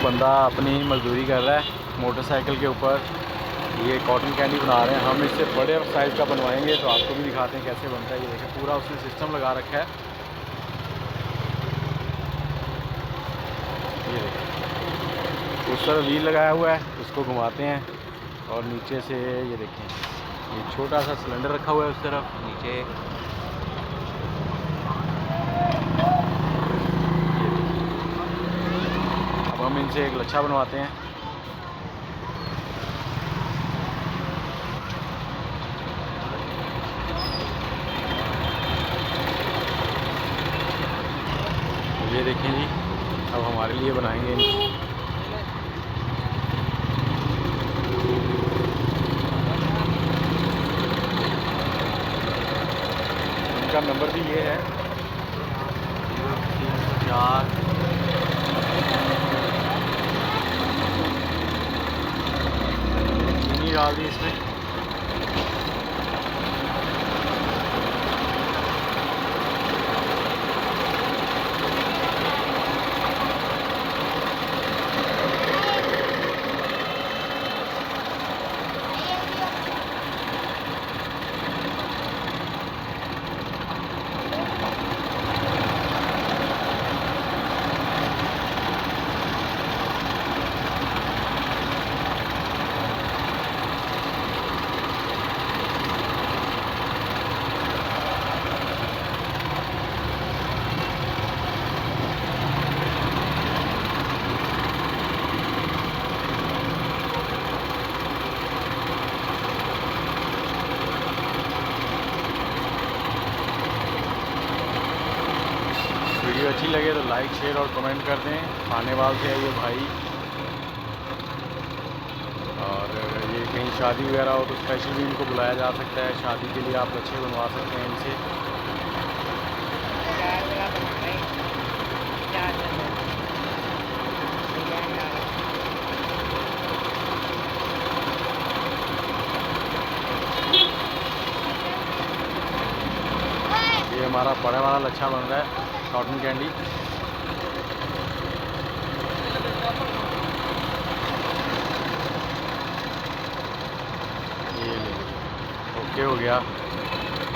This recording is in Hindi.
बंदा अपनी मजदूरी कर रहा है मोटरसाइकिल के ऊपर। ये कॉटन कैंडी बना रहे हैं। हम इससे बड़े साइज़ का बनवाएंगे तो आपको भी दिखाते हैं कैसे बनता है। ये देखिए पूरा उसने सिस्टम लगा रखा है। ये देखिए उस तरफ व्हील लगाया हुआ है, उसको घुमाते हैं और नीचे से ये देखें ये छोटा सा सिलेंडर रखा हुआ है उस तरफ नीचे। अब हम इनसे एक लच्छा बनवाते हैं। ये देखें जी, अब हमारे लिए बनाएंगे इनका नंबर भी ये है 0304। चीनी डाल दी इसमें। वीडियो अच्छी लगे तो लाइक शेयर और कमेंट कर दें। खानेवाल से है ये भाई। और ये कहीं शादी वगैरह हो तो स्पेशल भी इनको बुलाया जा सकता है। शादी के लिए आप अच्छे बनवा सकते हैं इनसे। ये हमारा बड़ा वाला लच्छा बन रहा है कॉटन कैंडी। ये ओके हो गया।